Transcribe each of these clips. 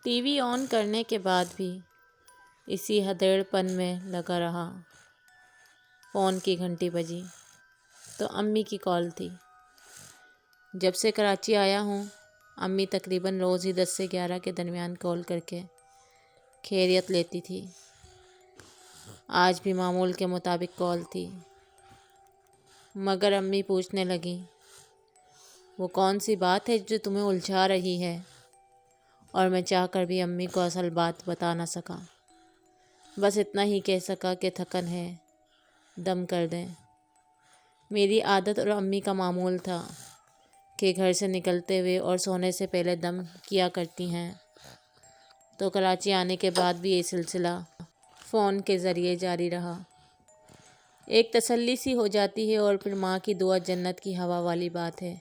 T V آن کرنے کے بعد بھی اسی ہدیڑ پن میں لگا رہا۔ فون کی گھنٹی بجی تو امی کی کال تھی۔ جب سے کراچی آیا ہوں امی تقریباً روز ہی 10 سے 11 کے درمیان کال کر کے خیریت لیتی تھی۔ آج بھی معمول کے مطابق کال تھی، مگر امی پوچھنے لگیں، وہ کون سی بات ہے جو تمہیں الجھا رہی ہے؟ اور میں چاہ کر بھی امی کو اصل بات بتا نہ سکا۔ بس اتنا ہی کہہ سکا کہ تھکن ہے، دم کر دیں۔ میری عادت اور امی کا معمول تھا کہ گھر سے نکلتے ہوئے اور سونے سے پہلے دم کیا کرتی ہیں، تو کراچی آنے کے بعد بھی یہ سلسلہ فون کے ذریعے جاری رہا۔ ایک تسلی سی ہو جاتی ہے اور پھر ماں کی دعا جنت کی ہوا والی بات ہے۔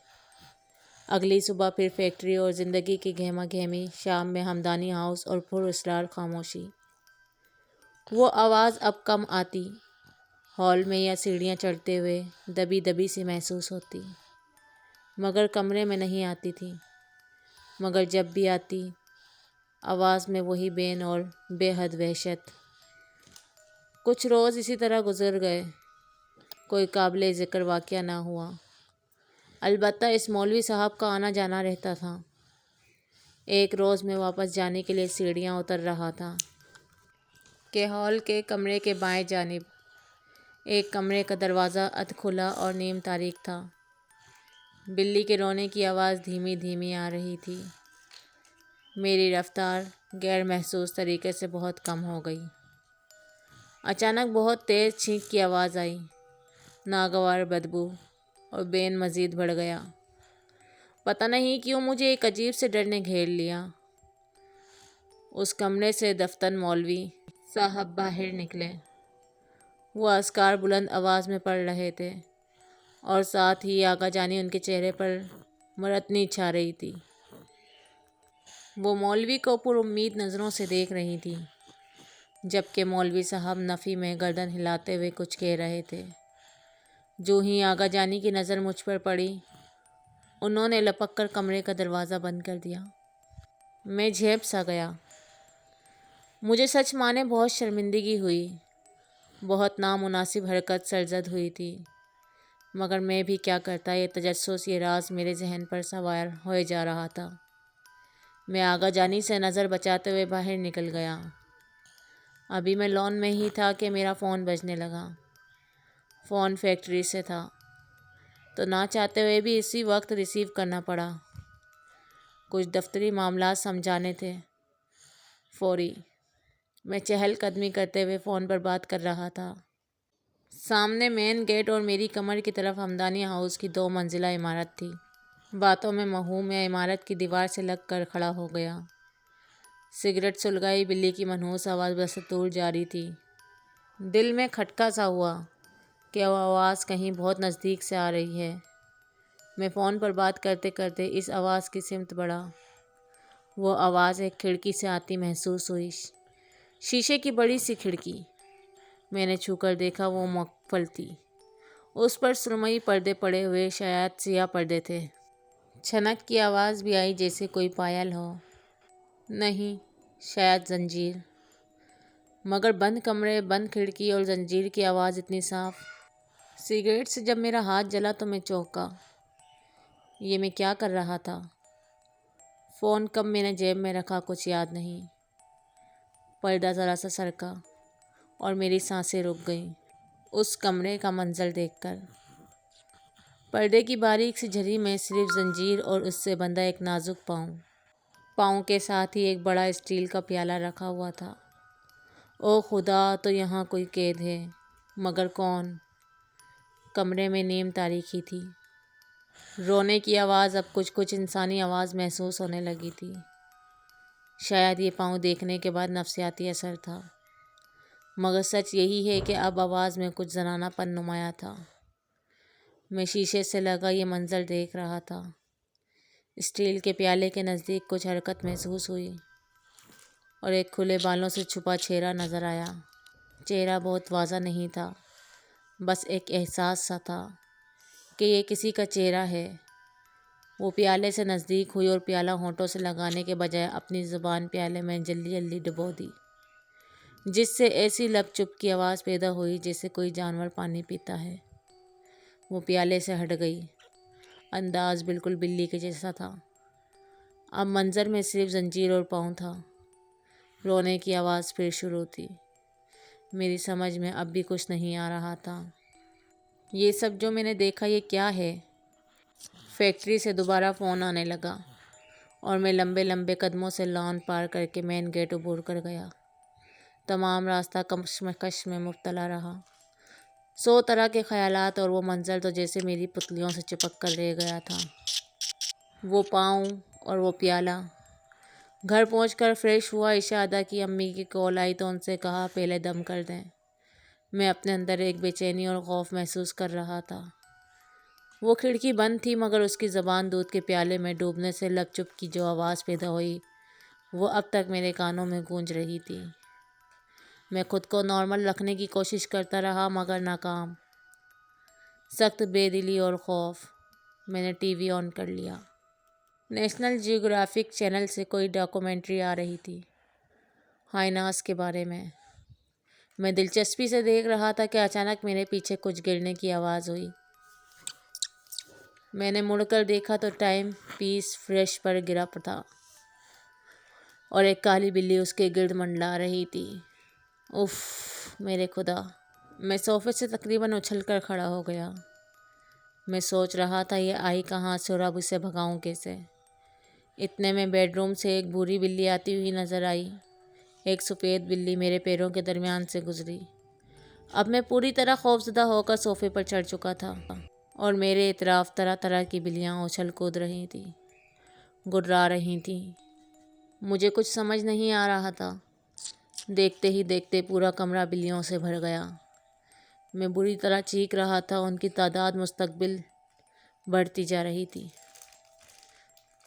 اگلی صبح پھر فیکٹری اور زندگی کی گہما گہمی، شام میں ہمدانی ہاؤس اور پر اسرار خاموشی۔ وہ آواز اب کم آتی، ہال میں یا سیڑھیاں چڑھتے ہوئے دبی دبی سی محسوس ہوتی، مگر کمرے میں نہیں آتی تھی۔ مگر جب بھی آتی، آواز میں وہی بین اور بے حد وحشت۔ کچھ روز اسی طرح گزر گئے، کوئی قابل ذکر واقعہ نہ ہوا۔ البتہ اس مولوی صاحب کا آنا جانا رہتا تھا۔ ایک روز میں واپس جانے کے لیے سیڑھیاں اتر رہا تھا کہ ہال کے کمرے کے بائیں جانب ایک کمرے کا دروازہ ادھ کھلا اور نیم تاریک تھا۔ بلی کے رونے کی آواز دھیمی دھیمی آ رہی تھی۔ میری رفتار غیر محسوس طریقے سے بہت کم ہو گئی۔ اچانک بہت تیز چھینک کی آواز آئی، ناگوار بدبو، اور بین مزید بڑھ گیا۔ پتہ نہیں کیوں مجھے ایک عجیب سے ڈر نے گھیر لیا۔ اس کمرے سے دفتن مولوی صاحب باہر نکلے۔ وہ اذکار بلند آواز میں پڑھ رہے تھے اور ساتھ ہی آقا جانی ان کے چہرے پر مرتنی چھا رہی تھی۔ وہ مولوی کو پر امید نظروں سے دیکھ رہی تھی، جبکہ مولوی صاحب نفی میں گردن ہلاتے ہوئے کچھ کہہ رہے تھے۔ جو ہی آقا جانی کی نظر مجھ پر پڑی، انہوں نے لپک کر کمرے کا دروازہ بند کر دیا۔ میں جھیپ سا گیا۔ مجھے سچ مانے بہت شرمندگی ہوئی، بہت نامناسب حرکت سرزد ہوئی تھی، مگر میں بھی کیا کرتا، یہ تجسس، یہ راز میرے ذہن پر سوار ہوئے جا رہا تھا۔ میں آقا جانی سے نظر بچاتے ہوئے باہر نکل گیا۔ ابھی میں لان میں ہی تھا کہ میرا فون بجنے لگا۔ فون فیکٹری سے تھا، تو نہ چاہتے ہوئے بھی اسی وقت ریسیو کرنا پڑا۔ کچھ دفتری معاملات سمجھانے تھے، فوری۔ میں چہل قدمی کرتے ہوئے فون پر بات کر رہا تھا۔ سامنے مین گیٹ اور میری کمر کی طرف ہمدانی ہاؤس کی 2 منزلہ عمارت تھی۔ باتوں میں مہوم میں عمارت کی دیوار سے لگ کر کھڑا ہو گیا۔ سگریٹ سلگائی بلی کی منحوس آواز بدستور جاری تھی۔ دل میں کھٹکا سا ہوا کہ وہ آواز کہیں بہت نزدیک سے آ رہی ہے۔ میں فون پر بات کرتے کرتے اس آواز کی سمت بڑھا۔ وہ آواز ایک کھڑکی سے آتی محسوس ہوئی، شیشے کی بڑی سی کھڑکی۔ میں نے چھو کر دیکھا، وہ مقفل تھی۔ اس پر سرمئی پردے پڑے ہوئے، شاید سیاہ پردے تھے۔ چھنک کی آواز بھی آئی جیسے کوئی پائل ہو، نہیں شاید زنجیر۔ مگر بند کمرے، بند کھڑکی اور زنجیر کی آواز اتنی صاف۔ سگریٹ سے جب میرا ہاتھ جلا تو میں چونکا۔ یہ میں کیا کر رہا تھا؟ فون کب میں نے جیب میں رکھا کچھ یاد نہیں۔ پردہ ذرا سا سرکا اور میری سانسیں رک گئیں اس کمرے کا منظر دیکھ کر۔ پردے کی باریک سی جھری میں صرف زنجیر اور اس سے بندھا ایک نازک پاؤں۔ پاؤں کے ساتھ ہی ایک بڑا اسٹیل کا پیالہ رکھا ہوا تھا۔ او خدا! تو یہاں کوئی قید ہے، مگر کون؟ کمرے میں نیم تاریکی تھی۔ رونے کی آواز، اب کچھ کچھ انسانی آواز محسوس ہونے لگی تھی۔ شاید یہ پاؤں دیکھنے کے بعد نفسیاتی اثر تھا، مگر سچ یہی ہے کہ اب آواز میں کچھ زنانہ پن نمایاں تھا۔ میں شیشے سے لگا یہ منظر دیکھ رہا تھا۔ اسٹیل کے پیالے کے نزدیک کچھ حرکت محسوس ہوئی اور ایک کھلے بالوں سے چھپا چہرہ نظر آیا۔ چہرہ بہت واضح نہیں تھا، بس ایک احساس سا تھا کہ یہ کسی کا چہرہ ہے۔ وہ پیالے سے نزدیک ہوئی اور پیالہ ہونٹوں سے لگانے کے بجائے اپنی زبان پیالے میں جلدی جلدی ڈبو دی، جس سے ایسی لپ چپ کی آواز پیدا ہوئی جیسے کوئی جانور پانی پیتا ہے۔ وہ پیالے سے ہٹ گئی، انداز بالکل بلی کے جیسا تھا۔ اب منظر میں صرف زنجیر اور پاؤں تھا۔ رونے کی آواز پھر شروع تھی۔ میری سمجھ میں اب بھی کچھ نہیں آ رہا تھا۔ یہ سب جو میں نے دیکھا یہ کیا ہے؟ فیکٹری سے دوبارہ فون آنے لگا اور میں لمبے لمبے قدموں سے لان پار کر کے مین گیٹ عبور کر گیا۔ تمام راستہ کشمکش میں مبتلا رہا۔ 100 طرح کے خیالات، اور وہ منظر تو جیسے میری پتلیوں سے چپک کر رہ گیا تھا۔ وہ پاؤں اور وہ پیالہ۔ گھر پہنچ کر فریش ہوا، عشاء ادا کی، امی کی کال آئی تو ان سے کہا پہلے دم کر دیں۔ میں اپنے اندر ایک بے چینی اور خوف محسوس کر رہا تھا۔ وہ کھڑکی بند تھی، مگر اس کی زبان دودھ کے پیالے میں ڈوبنے سے لپ چپ کی جو آواز پیدا ہوئی وہ اب تک میرے کانوں میں گونج رہی تھی۔ میں خود کو نارمل رکھنے کی کوشش کرتا رہا مگر ناکام۔ سخت بے دلی اور خوف۔ میں نے ٹی وی آن کر لیا۔ نیشنل جیوگرافک چینل سے کوئی ڈاکومنٹری آ رہی تھی، ہائیناس کے بارے میں۔ میں دلچسپی سے دیکھ رہا تھا کہ اچانک میرے پیچھے کچھ گرنے کی آواز ہوئی۔ میں نے مڑ کر دیکھا تو ٹائم پیس فرش پر گرا تھا اور ایک کالی بلی اس کے گرد منڈلا رہی تھی۔ اف میرے خدا! میں صوفے سے تقریباً اچھل کر کھڑا ہو گیا۔ میں سوچ رہا تھا یہ آئی کہاں سے اور اب اسے بھگاؤں کیسے؟ اتنے میں بیڈ روم سے ایک بھوری بلی آتی ہوئی نظر آئی۔ ایک سفید بلی میرے پیروں کے درمیان سے گزری۔ اب میں پوری طرح خوفزدہ ہو کر صوفے پر چڑھ چکا تھا اور میرے اطراف طرح طرح کی بلیاں اچھل کود رہی تھیں، گرا رہی تھیں۔ مجھے کچھ سمجھ نہیں آ رہا تھا۔ دیکھتے ہی دیکھتے پورا کمرہ بلیوں سے بھر گیا۔ میں بری طرح چیخ رہا تھا، ان کی تعداد مستقبل بڑھتی جا رہی تھی۔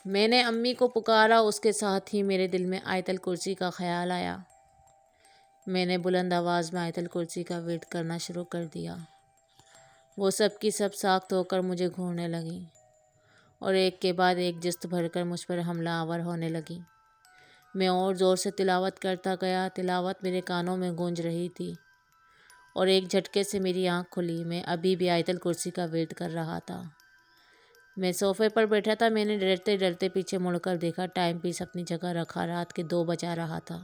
میں نے امی کو پکارا، اس کے ساتھ ہی میرے دل میں آیت الکرسی کا خیال آیا۔ میں نے بلند آواز میں آیت الکرسی کا ورد کرنا شروع کر دیا۔ وہ سب کی سب ساخت ہو کر مجھے گھورنے لگیں اور ایک کے بعد ایک جست بھر کر مجھ پر حملہ آور ہونے لگیں۔ میں اور زور سے تلاوت کرتا گیا۔ تلاوت میرے کانوں میں گونج رہی تھی اور ایک جھٹکے سے میری آنکھ کھلی۔ میں ابھی بھی آیت الکرسی کا ورد کر رہا تھا۔ میں صوفے پر بیٹھا تھا۔ میں نے ڈرتے ڈرتے پیچھے مڑ کر دیکھا، ٹائم پیس اپنی جگہ رکھا، رات کے 2 بجا رہا تھا۔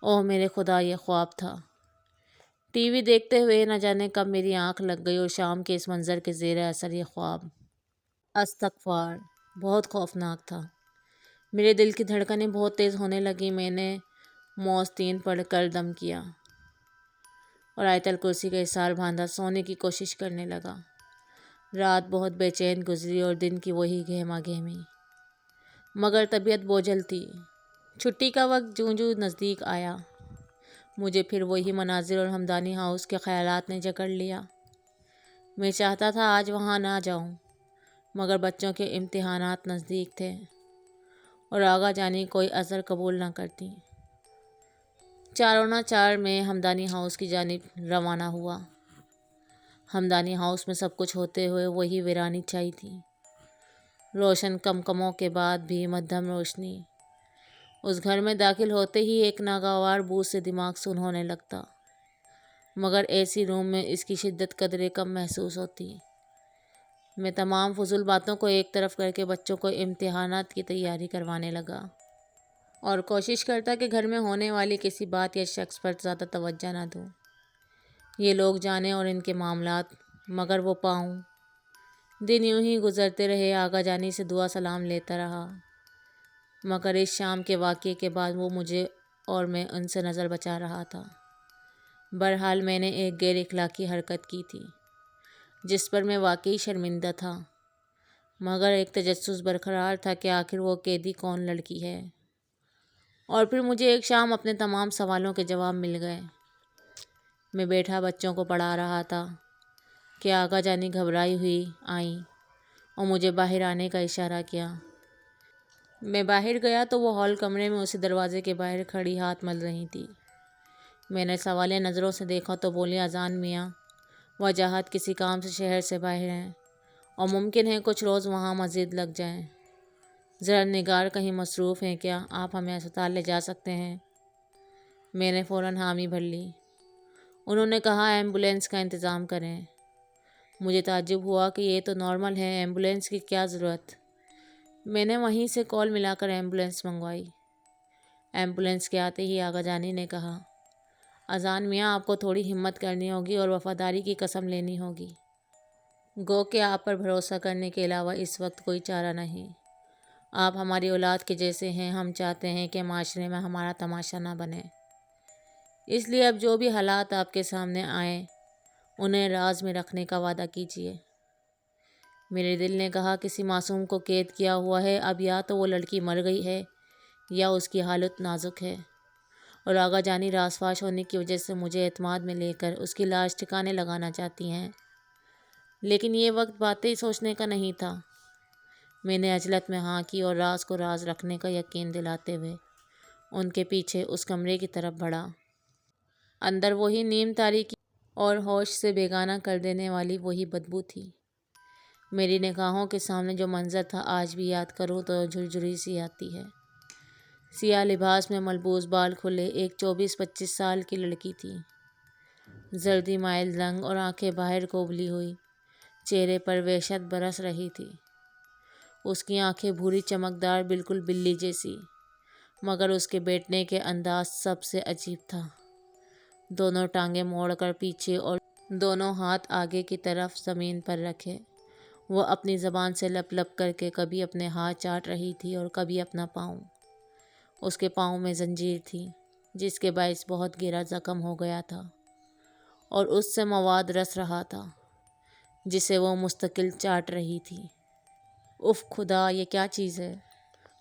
اوہ میرے خدا، یہ خواب تھا۔ ٹی وی دیکھتے ہوئے نہ جانے کب میری آنکھ لگ گئی اور شام کے اس منظر کے زیر اثر یہ خواب استغفار بہت خوفناک تھا۔ میرے دل کی دھڑکنیں بہت تیز ہونے لگیں۔ میں نے موذتین پڑھ کر دم کیا اور آیت الکرسی کا احصار باندھا، سونے کی کوشش کرنے لگا۔ رات بہت بے چین گزری اور دن کی وہی گہما گہمی، مگر طبیعت بوجھل تھی۔ چھٹی کا وقت جوں جوں نزدیک آیا، مجھے پھر وہی مناظر اور ہمدانی ہاؤس کے خیالات نے جکڑ لیا۔ میں چاہتا تھا آج وہاں نہ جاؤں، مگر بچوں کے امتحانات نزدیک تھے اور آغا جانی کوئی عذر قبول نہ کرتی۔ 4:45 میں ہمدانی ہاؤس کی جانب روانہ ہوا۔ ہمدانی ہاؤس میں سب کچھ ہوتے ہوئے وہی ویرانی چھائی تھی، روشن کمکموں کے بعد بھی مدھم روشنی۔ اس گھر میں داخل ہوتے ہی ایک ناگوار بو سے دماغ سن ہونے لگتا، مگر ایسی روم میں اس کی شدت قدرے کم محسوس ہوتی۔ میں تمام فضول باتوں کو ایک طرف کر کے بچوں کو امتحانات کی تیاری کروانے لگا اور کوشش کرتا کہ گھر میں ہونے والی کسی بات یا شخص پر زیادہ توجہ نہ دوں۔ یہ لوگ جانیں اور ان کے معاملات، مگر وہ پاؤں۔ دن یوں ہی گزرتے رہے، آغا جانی سے دعا سلام لیتا رہا، مگر اس شام کے واقعے کے بعد وہ مجھے اور میں ان سے نظر بچا رہا تھا۔ بہرحال میں نے ایک غیر اخلاقی حرکت کی تھی جس پر میں واقعی شرمندہ تھا، مگر ایک تجسس برقرار تھا کہ آخر وہ قیدی کون لڑکی ہے۔ اور پھر مجھے ایک شام اپنے تمام سوالوں کے جواب مل گئے۔ میں بیٹھا بچوں کو پڑھا رہا تھا کہ آغا جانی گھبرائی ہوئی آئیں اور مجھے باہر آنے کا اشارہ کیا۔ میں باہر گیا تو وہ ہال کمرے میں اسی دروازے کے باہر کھڑی ہاتھ مل رہی تھی۔ میں نے سوالیہ نظروں سے دیکھا تو بولی، اذان میاں، وجاہت کسی کام سے شہر سے باہر ہیں اور ممکن ہے کچھ روز وہاں مزید لگ جائیں۔ ذرا نگار کہیں مصروف ہیں کیا؟ آپ ہمیں اسپتال لے جا سکتے ہیں؟ میں نے فوراً حامی بھر لی۔ انہوں نے کہا ایمبولینس کا انتظام کریں۔ مجھے تعجب ہوا کہ یہ تو نارمل ہے، ایمبولینس کی کیا ضرورت؟ میں نے وہیں سے کال ملا کر ایمبولینس منگوائی۔ ایمبولینس کے آتے ہی آغا جانی نے کہا، اذان میاں آپ کو تھوڑی ہمت کرنی ہوگی اور وفاداری کی قسم لینی ہوگی۔ گو کہ آپ پر بھروسہ کرنے کے علاوہ اس وقت کوئی چارہ نہیں۔ آپ ہماری اولاد کے جیسے ہیں، ہم چاہتے ہیں کہ معاشرے میں ہمارا تماشا نہ بنے۔ اس لیے اب جو بھی حالات آپ کے سامنے آئیں انہیں راز میں رکھنے کا وعدہ کیجیے۔ میرے دل نے کہا کسی معصوم کو قید کیا ہوا ہے، اب یا تو وہ لڑکی مر گئی ہے یا اس کی حالت نازک ہے، اور آغا جانی راز فاش ہونے کی وجہ سے مجھے اعتماد میں لے کر اس کی لاش ٹھکانے لگانا چاہتی ہیں۔ لیکن یہ وقت باتیں سوچنے کا نہیں تھا۔ میں نے عجلت میں ہاں کی اور راز کو راز رکھنے کا یقین دلاتے ہوئے ان کے پیچھے اس کمرے کی طرف بڑھا۔ اندر وہی نیم تاریکی اور ہوش سے بیگانہ کر دینے والی وہی بدبو تھی۔ میری نگاہوں کے سامنے جو منظر تھا آج بھی یاد کروں تو جھرجھری سی آتی ہے۔ سیاہ لباس میں ملبوس، بال کھلے، ایک 24-25 سال کی لڑکی تھی۔ زردی مائل رنگ اور آنکھیں باہر کو ابلی ہوئی، چہرے پر وحشت برس رہی تھی۔ اس کی آنکھیں بھوری چمکدار، بالکل بلی جیسی، مگر اس کے بیٹھنے کے انداز سب سے عجیب تھا۔ دونوں ٹانگیں موڑ کر پیچھے اور دونوں ہاتھ آگے کی طرف زمین پر رکھے، وہ اپنی زبان سے لپ لپ کر کے کبھی اپنے ہاتھ چاٹ رہی تھی اور کبھی اپنا پاؤں۔ اس کے پاؤں میں زنجیر تھی جس کے باعث بہت گہرا زخم ہو گیا تھا، اور اس سے مواد رس رہا تھا جسے وہ مستقل چاٹ رہی تھی۔ اف خدا، یہ کیا چیز ہے؟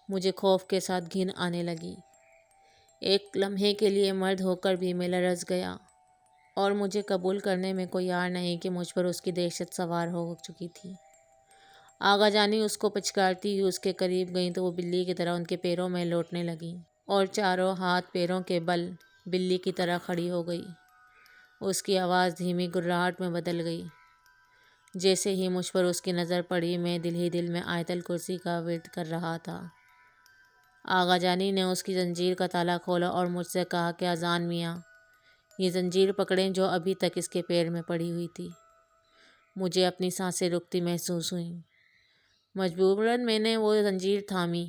مجھے خوف کے ساتھ گھن آنے لگی۔ ایک لمحے کے لیے مرد ہو کر بھی میں لرز گیا، اور مجھے قبول کرنے میں کوئی یار نہیں کہ مجھ پر اس کی دہشت سوار ہو چکی تھی۔ آغا جانی اس کو پچکارتی ہوئی اس کے قریب گئیں تو وہ بلی کی طرح ان کے پیروں میں لوٹنے لگیں اور چاروں ہاتھ پیروں کے بل بلی کی طرح کھڑی ہو گئی۔ اس کی آواز دھیمی گرراہٹ میں بدل گئی۔ جیسے ہی مجھ پر اس کی نظر پڑی میں دل ہی دل میں آیت الکرسی کا ورد کر رہا تھا۔ آغا جانی نے اس کی زنجیر کا تالا کھولا اور مجھ سے کہا کہ اذان میاں یہ زنجیر پکڑیں جو ابھی تک اس کے پیر میں پڑی ہوئی تھی۔ مجھے اپنی سانسیں رکتی محسوس ہوئیں۔ مجبوراً میں نے وہ زنجیر تھامی۔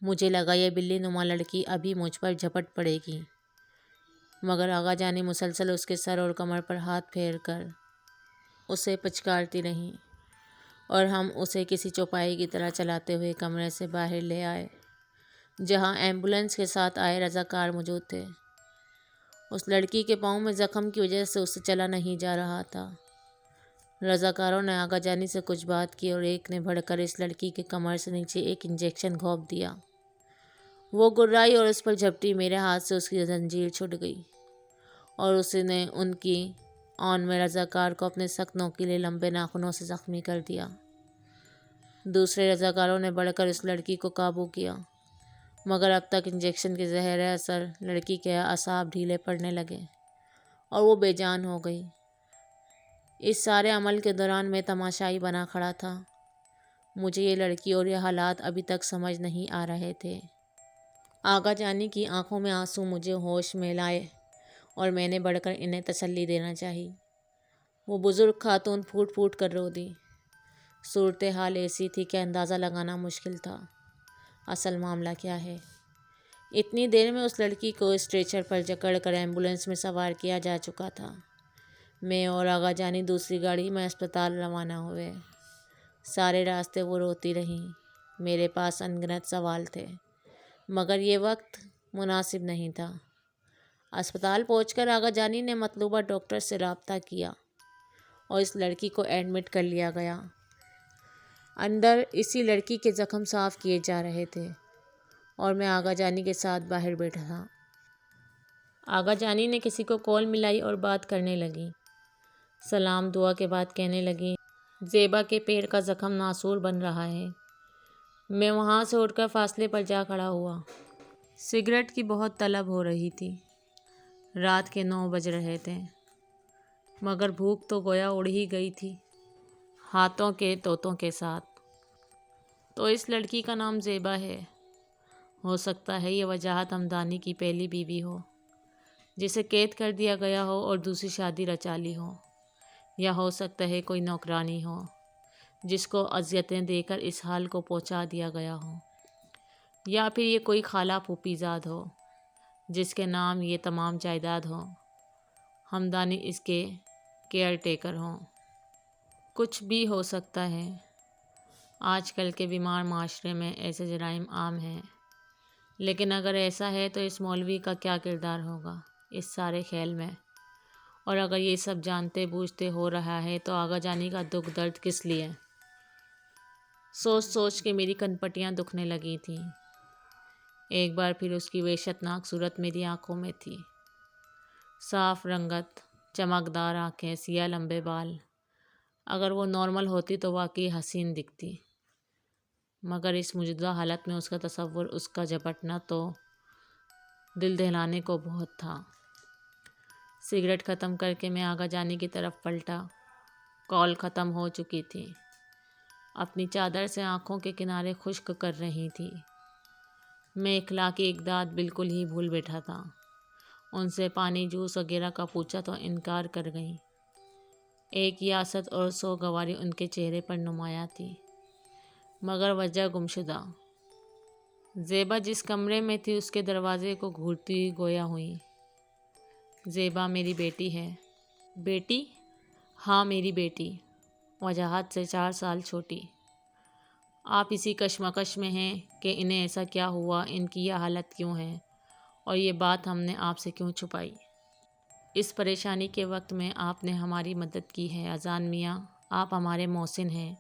مجھے لگا یہ بلی نما لڑکی ابھی مجھ پر جھپٹ پڑے گی، مگر آغا جانی مسلسل اس کے سر اور کمر پر ہاتھ پھیر کر اسے پچکارتی رہیں، اور ہم اسے کسی چوپائی کی طرح چلاتے ہوئے کمرے سے باہر لے آئے جہاں ایمبولینس کے ساتھ آئے رضاکار موجود تھے۔ اس لڑکی کے پاؤں میں زخم کی وجہ سے اس سے چلا نہیں جا رہا تھا۔ رضاکاروں نے آغا جانی سے کچھ بات کی اور ایک نے بڑھ کر اس لڑکی کے کمر سے نیچے ایک انجیکشن گھونپ دیا۔ وہ گرائی اور اس پر جھپٹی۔ میرے ہاتھ سے اس کی زنجیر چھوٹ گئی اور اس نے ان کی آن میں رضاکار کو اپنے سخت نوکیلے لمبے ناخنوں سے زخمی کر دیا۔ دوسرے رضاکاروں نے بڑھ کر اس لڑکی کو قابو کیا، مگر اب تک انجیکشن کے زہر اثر لڑکی کے اعصاب ڈھیلے پڑنے لگے اور وہ بے جان ہو گئی۔ اس سارے عمل کے دوران میں تماشائی بنا کھڑا تھا۔ مجھے یہ لڑکی اور یہ حالات ابھی تک سمجھ نہیں آ رہے تھے۔ آغا جانی کی آنکھوں میں آنسو مجھے ہوش میں لائے اور میں نے بڑھ کر انہیں تسلی دینا چاہی۔ وہ بزرگ خاتون پھوٹ پھوٹ کر رو دی۔ صورتحال ایسی تھی کہ اندازہ لگانا مشکل تھا اصل معاملہ کیا ہے۔ اتنی دیر میں اس لڑکی کو اسٹریچر پر جکڑ کر ایمبولینس میں سوار کیا جا چکا تھا۔ میں اور آغا جانی دوسری گاڑی میں اسپتال روانہ ہوئے۔ سارے راستے وہ روتی رہیں۔ میرے پاس انگنت سوال تھے، مگر یہ وقت مناسب نہیں تھا۔ اسپتال پہنچ کر آغا جانی نے مطلوبہ ڈاکٹر سے رابطہ کیا اور اس لڑکی کو ایڈمٹ کر لیا گیا۔ اندر اسی لڑکی کے زخم صاف کیے جا رہے تھے اور میں آغا جانی کے ساتھ باہر بیٹھا تھا۔ آغا جانی نے کسی کو کال ملائی اور بات کرنے لگی۔ سلام دعا کے بعد کہنے لگی، زیبا کے پیر کا زخم ناسور بن رہا ہے۔ میں وہاں سے اٹھ کر فاصلے پر جا کھڑا ہوا۔ سگریٹ کی بہت طلب ہو رہی تھی۔ رات کے 9 بج رہے تھے، مگر بھوک تو گویا اڑ ہی گئی تھی۔ ہاتھوں کے طوطوں کے ساتھ۔ تو اس لڑکی کا نام زیبا ہے۔ ہو سکتا ہے یہ وجاہت ہمدانی کی پہلی بیوی ہو، جسے قید کر دیا گیا ہو اور دوسری شادی رچا لی ہو، یا ہو سکتا ہے کوئی نوکرانی ہو جس کو اذیتیں دے کر اس حال کو پہنچا دیا گیا ہو، یا پھر یہ کوئی خالہ پھوپھی زاد ہو جس کے نام یہ تمام جائیداد ہو، ہمدانی اس کے کیئر ٹیکر ہوں۔ کچھ بھی ہو سکتا ہے۔ آج کل کے بیمار معاشرے میں ایسے جرائم عام ہیں، لیکن اگر ایسا ہے تو اس مولوی کا کیا کردار ہوگا اس سارے کھیل میں؟ اور اگر یہ سب جانتے بوجھتے ہو رہا ہے تو آغا جانی کا دکھ درد کس لیے؟ سوچ سوچ کے میری کنپٹیاں دکھنے لگی تھیں۔ ایک بار پھر اس کی وحشتناک صورت میری آنکھوں میں تھی۔ صاف رنگت، چمکدار آنکھیں، سیاہ لمبے بال۔ اگر وہ نارمل ہوتی تو واقعی حسین دکھتی، مگر اس موجودہ حالت میں اس کا تصور، اس کا جھپٹنا تو دل دہلانے کو بہت تھا۔ سگریٹ ختم کر کے میں آغا جانی کی طرف پلٹا۔ کال ختم ہو چکی تھی۔ اپنی چادر سے آنکھوں کے کنارے خشک کر رہی تھی۔ میں اخلاقی اقدار بالکل ہی بھول بیٹھا تھا۔ ان سے پانی جوس وغیرہ کا پوچھا تو انکار کر گئیں۔ ایک یاست اور سوگواری ان کے چہرے پر نمایاں تھی، مگر وجہ گمشدہ۔ زیبا جس کمرے میں تھی اس کے دروازے کو گھورتی ہوئی گویا ہوئی۔ زیبا میری بیٹی ہے۔ بیٹی؟ ہاں میری بیٹی، وجاہت سے 4 سال چھوٹی۔ آپ اسی کشمکش میں ہیں کہ انہیں ایسا کیا ہوا، ان کی یہ حالت کیوں ہے، اور یہ بات ہم نے آپ سے کیوں چھپائی؟ اس پریشانی کے وقت میں آپ نے ہماری مدد کی ہے اذان میاں، آپ ہمارے محسن ہیں۔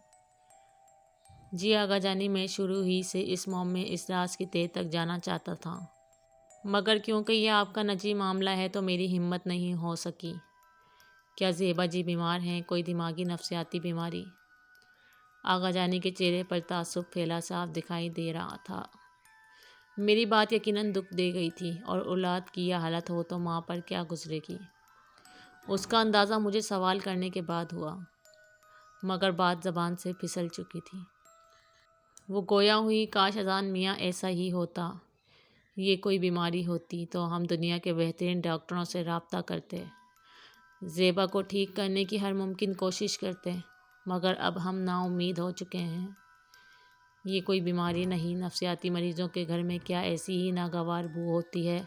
جی آغا جانی، میں شروع ہی سے اس موم میں اس راز کی تہہ تک جانا چاہتا تھا، مگر کیونکہ یہ آپ کا نجی معاملہ ہے تو میری ہمت نہیں ہو سکی۔ کیا زیبا جی بیمار ہیں؟ کوئی دماغی نفسیاتی بیماری؟ آغا جانی کے چہرے پر تعصب پھیلا صاف دکھائی دے رہا تھا۔ میری بات یقیناً دکھ دے گئی تھی، اور اولاد کی یہ حالت ہو تو ماں پر کیا گزرے گی، اس کا اندازہ مجھے سوال کرنے کے بعد ہوا، مگر بات زبان سے پھسل چکی تھی۔ وہ گویا ہوئی، کاش اذان میاں ایسا ہی ہوتا، یہ کوئی بیماری ہوتی تو ہم دنیا کے بہترین ڈاکٹروں سے رابطہ کرتے، زیبا کو ٹھیک کرنے کی ہر ممکن کوشش کرتے، مگر اب ہم نا امید ہو چکے ہیں۔ یہ کوئی بیماری نہیں، نفسیاتی مریضوں کے گھر میں کیا ایسی ہی ناگوار بو ہوتی ہے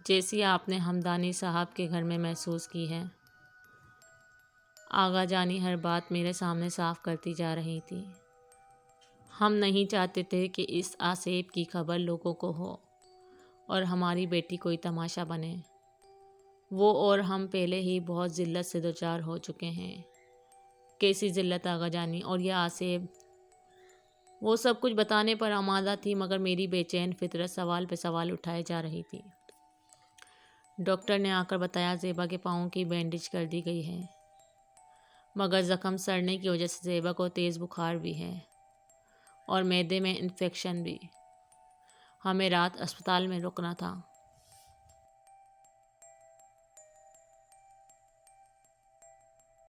جیسی آپ نے ہمدانی صاحب کے گھر میں محسوس کی ہے؟ آغا جانی ہر بات میرے سامنے صاف کرتی جا رہی تھی۔ ہم نہیں چاہتے تھے کہ اس آسیب کی خبر لوگوں کو ہو اور ہماری بیٹی کوئی تماشا بنے۔ وہ اور ہم پہلے ہی بہت ذلت سے دوچار ہو چکے ہیں۔ کیسی ذلت آغا جانی؟ اور یہ آسیب؟ وہ سب کچھ بتانے پر آمادہ تھی، مگر میری بے چین فطرت سوال پہ سوال اٹھائے جا رہی تھی۔ ڈاکٹر نے آ کر بتایا زیبا کے پاؤں کی بینڈیج کر دی گئی ہے، مگر زخم سڑنے کی وجہ سے زیبا کو تیز بخار بھی ہے اور معدے میں انفیکشن بھی۔ ہمیں رات اسپتال میں رکنا تھا۔